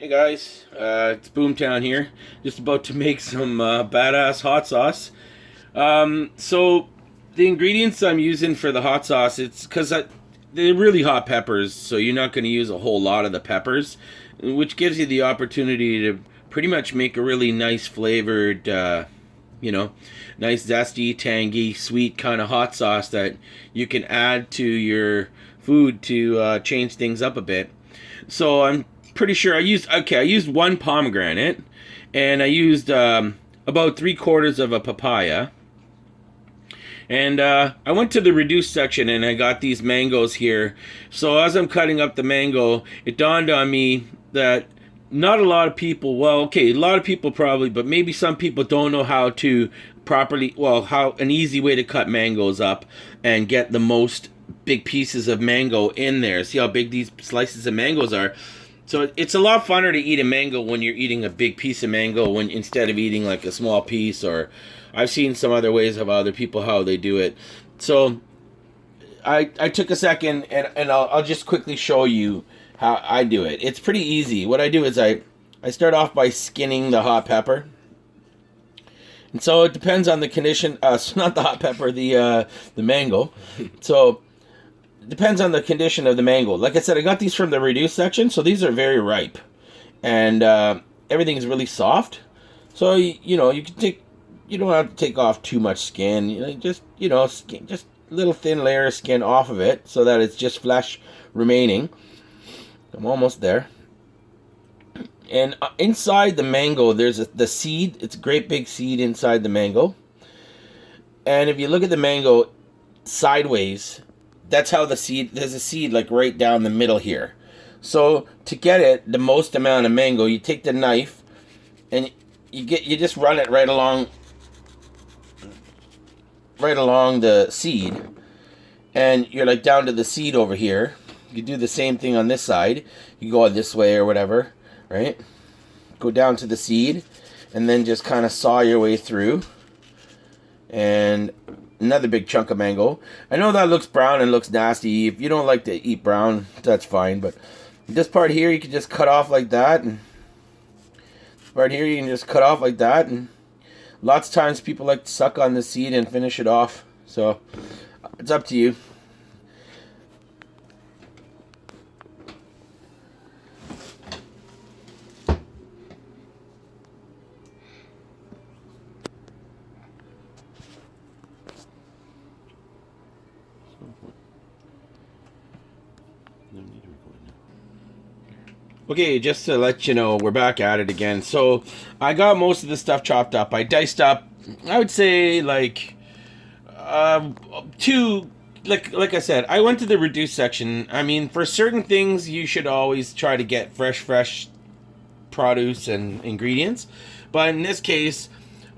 Hey guys, it's Boomtown here. Just about to make some badass hot sauce. So the ingredients I'm using for the hot sauce, it's because they're really hot peppers, so you're not going to use a whole lot of the peppers, which gives you the opportunity to pretty much make a really nice flavored, nice zesty, tangy, sweet kind of hot sauce that you can add to your food to change things up a bit. So I'm pretty sure I used one pomegranate, and I used about 3/4 of a papaya. And I went to the reduced section and I got these mangoes here. So as I'm cutting up the mango, it dawned on me that not a lot of people, well, okay, a lot of people probably, but maybe some people don't know how to properly, well, how an easy way to cut mangoes up and get the most big pieces of mango in there. See how big these slices of mangoes are? So it's a lot funner to eat a mango when you're eating a big piece of mango when instead of eating like a small piece. Or I've seen some other ways of other people how they do it. So I took a second and I'll just quickly show you how I do it. It's pretty easy. What I do is I start off by skinning the hot pepper. And so it depends on the condition. So not the hot pepper, the mango. So it depends on the condition of the mango. Like I said, I got these from the reduced section, so these are very ripe, and everything is really soft. So you can take, you don't have to take off too much skin. Skin, just a little thin layer of skin off of it, so that it's just flesh remaining. I'm almost there. And inside the mango, there's the seed. It's a great big seed inside the mango. And if you look at the mango sideways, that's how there's a seed like right down the middle here. So to get it, the most amount of mango, you take the knife and you just run it right along the seed. And you're like down to the seed over here. You do the same thing on this side. You go this way or whatever, right? Go down to the seed and then just kind of saw your way through. And another big chunk of mango. I know that looks brown and looks nasty. If you don't like to eat brown, that's fine. But this part here, you can just cut off like that. And this part here, you can just cut off like that. And lots of times people like to suck on the seed and finish it off. So it's up to you. Okay, just to let you know, we're back at it again. So I got most of the stuff chopped up. I diced up, I would say like two. Like I said, I went to the reduced section. I mean, for certain things, you should always try to get fresh produce and ingredients. But in this case,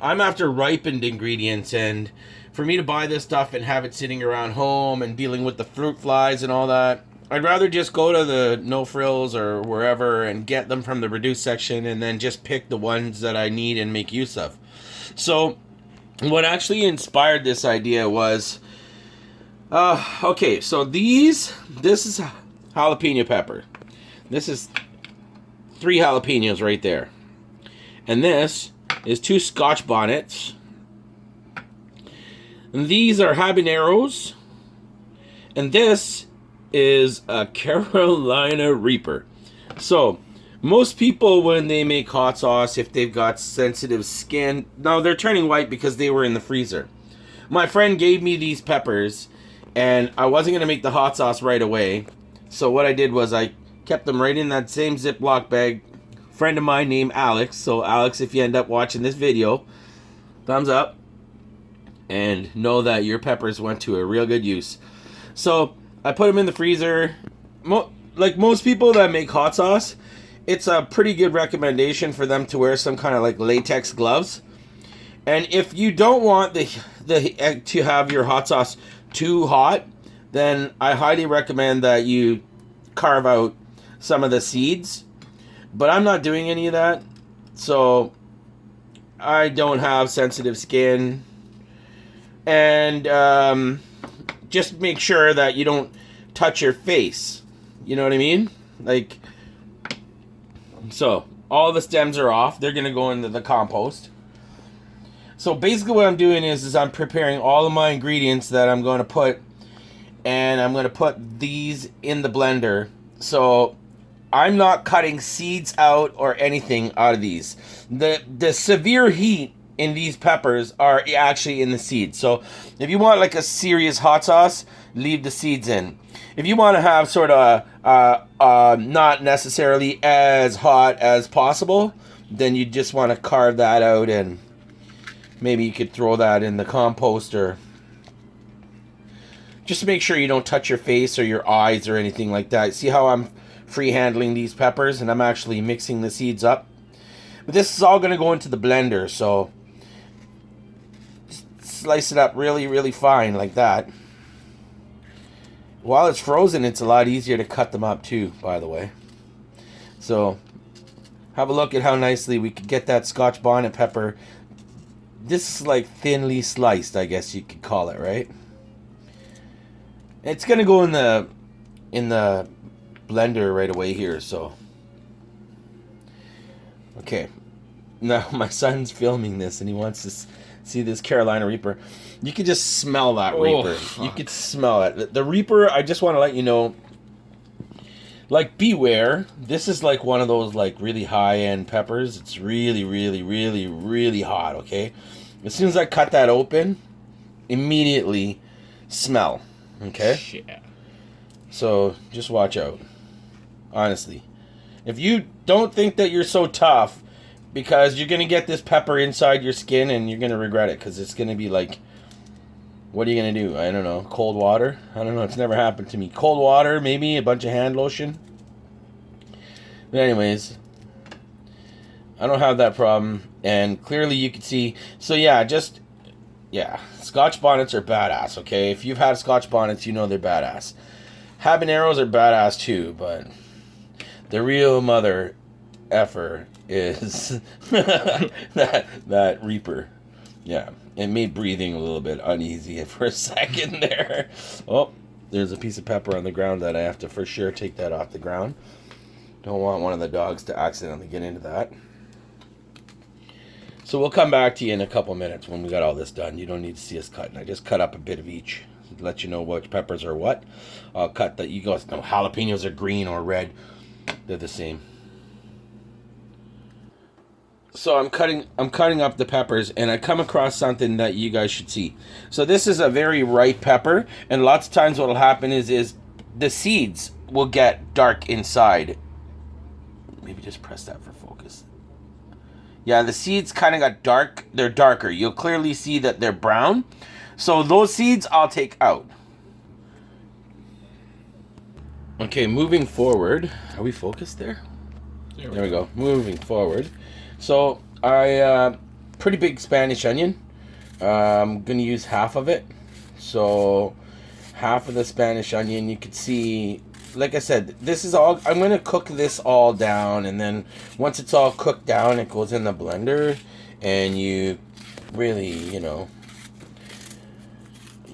I'm after ripened ingredients, and for me to buy this stuff and have it sitting around home and dealing with the fruit flies and all that, I'd rather just go to the No Frills or wherever and get them from the reduced section and then just pick the ones that I need and make use of. So what actually inspired this idea was, okay, so this is jalapeno pepper. This is 3 jalapenos right there. And this is 2 Scotch bonnets. And these are habaneros. And this is a Carolina Reaper. So most people, when they make hot sauce, if they've got sensitive skin, now they're turning white because they were in the freezer. My friend gave me these peppers and I wasn't going to make the hot sauce right away. So what I did was I kept them right in that same Ziploc bag. Friend of mine named Alex. So Alex, if you end up watching this video, thumbs up and know that your peppers went to a real good use. So I put them in the freezer. Like most people that make hot sauce, it's a pretty good recommendation for them to wear some kind of like latex gloves. And if you don't want the to have your hot sauce too hot, then I highly recommend that you carve out some of the seeds. But I'm not doing any of that, so I don't have sensitive skin. And just make sure that you don't touch your face. You know what I mean? Like, So all the stems are off. They're gonna go into the compost. So basically what I'm doing is I'm preparing all of my ingredients that I'm going to put, and I'm going to put these in the blender. So I'm not cutting seeds out or anything out of these. The severe heat in these peppers are actually in the seeds. So if you want like a serious hot sauce, leave the seeds in. If you want to have sort of not necessarily as hot as possible, then you just want to carve that out, and maybe you could throw that in the compost, or just make sure you don't touch your face or your eyes or anything like that. See how I'm free handling these peppers, and I'm actually mixing the seeds up. But this is all going to go into the blender, so just slice it up really, really fine like that. While it's frozen, it's a lot easier to cut them up too, by the way. So have a look at how nicely we could get that Scotch bonnet pepper. This is like thinly sliced, I guess you could call it, right? It's gonna go in the blender right away here, so. Okay. Now my son's filming this and he wants to see this Carolina Reaper. You could just smell that Reaper. You could smell it. The Reaper, I just want to let you know, like, beware. This is like one of those like really high-end peppers. It's really, really, really, really hot, okay? As soon as I cut that open, immediately smell, okay? Shit. So just watch out. Honestly. If you don't think that you're so tough, because you're going to get this pepper inside your skin and you're going to regret it, because it's going to be like, what are you going to do? I don't know. Cold water? I don't know. It's never happened to me. Cold water, maybe a bunch of hand lotion. But anyways, I don't have that problem. And clearly you can see. So yeah, Scotch bonnets are badass, okay? If you've had Scotch bonnets, you know they're badass. Habaneros are badass too, but the real mother effer is that Reaper. Yeah, it made breathing a little bit uneasy for a second there. Oh, there's a piece of pepper on the ground that I have to for sure take that off the ground. Don't want one of the dogs to accidentally get into that. So we'll come back to you in a couple minutes when we got all this done. You don't need to see us cutting. I just cut up a bit of each to let you know which peppers are what. I'll cut that. You guys know jalapenos are green or red. They're the same. So I'm cutting up the peppers, and I come across something that you guys should see. So this is a very ripe pepper, and lots of times what will happen is the seeds will get dark inside. Maybe just press that for focus. Yeah, the seeds kind of got dark. They're darker. You'll clearly see that they're brown. So those seeds I'll take out. Okay, moving forward. Are we focused there? There we go. Moving forward. So pretty big Spanish onion. I'm gonna use half of it. So half of the Spanish onion. You could see, like I said, this is all. I'm gonna cook this all down, and then once it's all cooked down, it goes in the blender, and you really,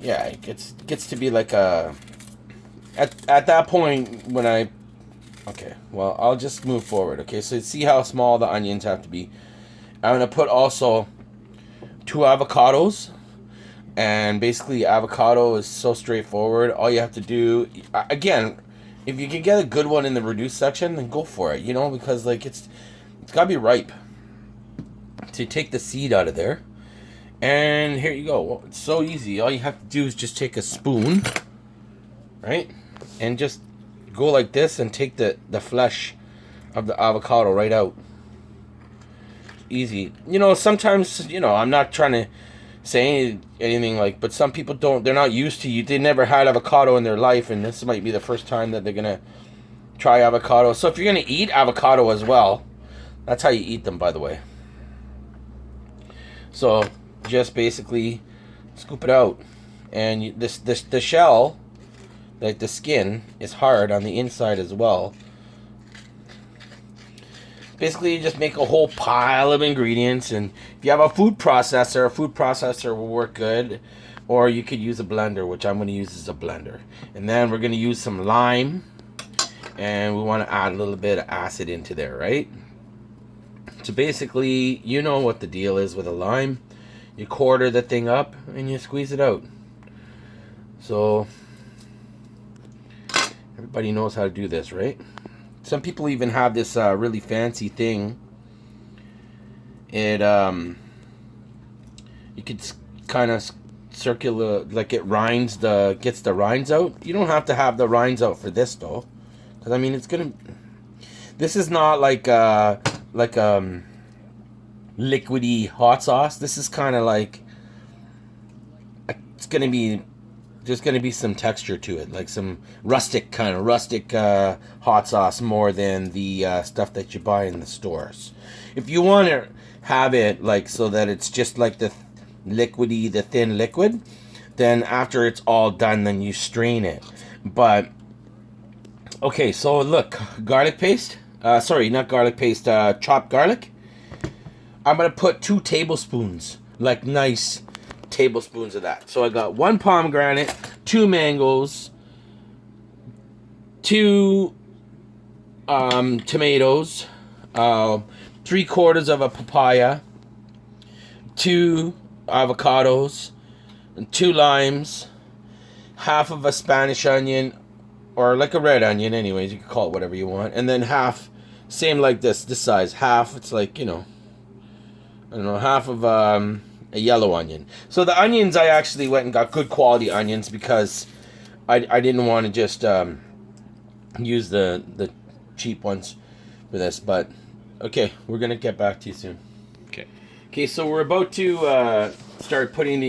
yeah, it gets to be like a. At that point when I. Okay, well, I'll just move forward, okay? So see how small the onions have to be. I'm going to put also 2 avocados. And basically, avocado is so straightforward. All you have to do... Again, if you can get a good one in the reduced section, then go for it, because, like, it's got to be ripe. So you take the seed out of there. And here you go. Well, it's so easy. All you have to do is just take a spoon, right? And just... go like this and take the flesh of the avocado right out. Easy. Sometimes, I'm not trying to say anything like, but some people they're not used to they never had avocado in their life, and this might be the first time that they're going to try avocado. So if you're going to eat avocado as well, that's how you eat them, by the way. So just basically scoop it out. And the shell... like the skin is hard on the inside as well. Basically, you just make a whole pile of ingredients, and if you have a food processor will work good, or you could use a blender, which I'm going to use as a blender. And then we're going to use some lime, and we want to add a little bit of acid into there, right? So basically, you know what the deal is with a lime. You quarter the thing up and you squeeze it out. So everybody knows how to do this, right? Some people even have this really fancy thing. It you could kind of circular, like it gets the rinds out. You don't have to have the rinds out for this though, because I mean this is not like liquidy hot sauce. This is kind of like, there's gonna be some texture to it, like some rustic hot sauce, more than the stuff that you buy in the stores. If you want to have it like so that it's just like the thin liquid, then after it's all done, then you strain it. But okay, so look, garlic paste. Sorry, not garlic paste. Chopped garlic. I'm gonna put 2 tablespoons, like nice tablespoons of that. So I got 1 pomegranate, 2 mangoes, 2 tomatoes, 3/4 of a papaya, 2 avocados, and 2 limes, half of a Spanish onion, or like a red onion, anyways, you can call it whatever you want, and then half, same like this size, half, it's like, you know, I don't know, half of a yellow onion. So the onions, I actually went and got good quality onions because I didn't want to just use the cheap ones for this. But okay, we're gonna get back to you soon. Okay, so we're about to start putting the